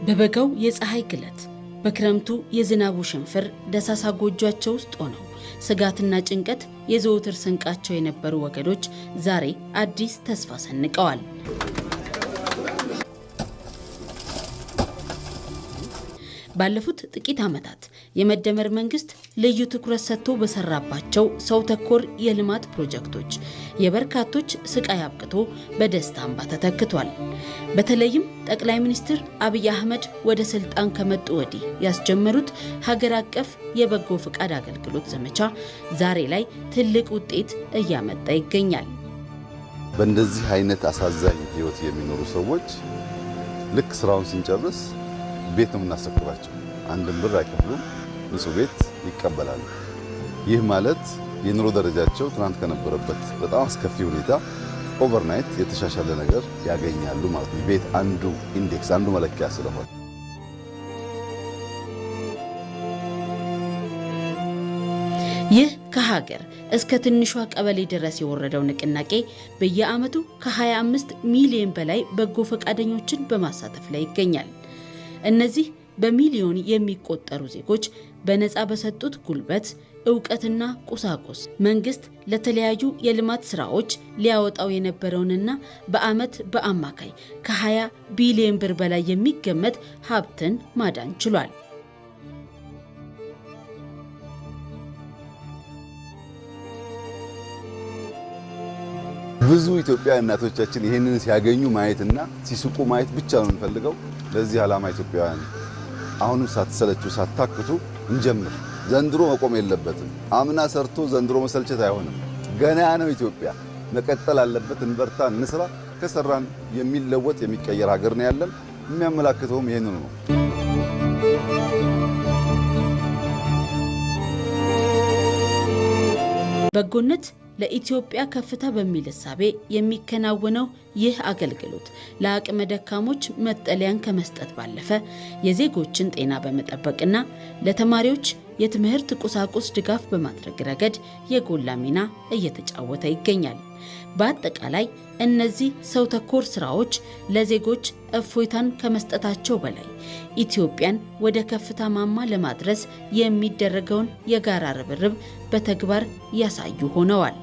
በበጋው የፀሐይ ግለት በክረምቱ የዝናቡ ሽንፍር ደሳሳ ጎጆአቸው ውስጥ ሆነው ስጋትና ጭንቀት የዘወትር ስንቃቸው የነበሩ ወገኖች ዛሬ አዲስ ተስፋ ሰንቀዋል። ባለፉት ጥቂት ዓመታት የመደመር መንግስት ልዩ ትኩረት ሰጥቶ በሰራባቸው ሰው ተኮር የልማት ፕሮጀክቶች የበርካቶች ስቃይ አብቅቶ በደስታ እንባ ተተክቷል። በተለይም ጠቅላይ ሚኒስትር አብይ አህመድ ወደ ስልጣን ከመጡ ወዲህ ያስጀመሩት ሀገር አቀፍ የበጎ ፍቃድ አገልግሎት ዘመቻ ዛሬ ላይ ትልቅ ውጤት እያመጣ ይገኛል። በእንደዚህ አይነት አሳዛኝ ህይወት የሚኖሩ ሰዎች ልክ ስራውን ስንጨርስ ቤት ነው የምናስረክባቸው። አንድም ብር አይከፍሉም፣ ንጹህ ቤት ይቀበላሉ። ይህ ማለት የኑሮ ደረጃቸው ትናንት ከነበረበት በጣም አስከፊ ሁኔታ ኦቨርናይት የተሻሻለ ነገር ያገኛሉ ማለት ነው። ቤት አንዱ ኢንዴክስ አንዱ መለኪያ ስለሆነ ይህ ከሀገር እስከ ትንሿ ቀበሌ ድረስ የወረደው ንቅናቄ በየዓመቱ ከ25 ሚሊዮን በላይ በጎ ፈቃደኞችን በማሳተፍ ላይ ይገኛል። እነዚህ በሚሊዮን የሚቆጠሩ ዜጎች በነፃ በሰጡት ጉልበት፣ ዕውቀትና ቁሳቁስ መንግስት ለተለያዩ የልማት ስራዎች ሊያወጣው የነበረውንና በዓመት በአማካይ ከ20 ቢሊዮን ብር በላይ የሚገመት ሀብትን ማዳን ችሏል። ብዙ ኢትዮጵያ እናቶቻችን ይሄንን ሲያገኙ ማየትና ሲስቁ ማየት ብቻ ነው የምንፈልገው። ለዚህ ዓላማ ኢትዮጵያውያን አሁንም ሳትሰለቹ ሳታክቱ እንጀምር። ዘንድሮ መቆም የለበትም። አምና ሰርቶ ዘንድሮ መሰልቸት አይሆንም። ገና ነው ኢትዮጵያ፣ መቀጠል አለበት። እንበርታ፣ እንስራ። ከሰራን የሚለወጥ የሚቀየር ሀገር ነው ያለን። የሚያመላክተውም ይሄንን ነው። በጎነት ለኢትዮጵያ ከፍታ በሚል እሳቤ የሚከናወነው ይህ አገልግሎት ለአቅመ ደካሞች መጠለያን ከመስጠት ባለፈ የዜጎችን ጤና በመጠበቅና ለተማሪዎች የትምህርት ቁሳቁስ ድጋፍ በማድረግ ረገድ የጎላ ሚና እየተጫወተ ይገኛል። በአጠቃላይ እነዚህ ሰው ተኮር ስራዎች ለዜጎች እፎይታን ከመስጠታቸው በላይ ኢትዮጵያን ወደ ከፍታ ማማ ለማድረስ የሚደረገውን የጋራ ርብርብ በተግባር ያሳዩ ሆነዋል።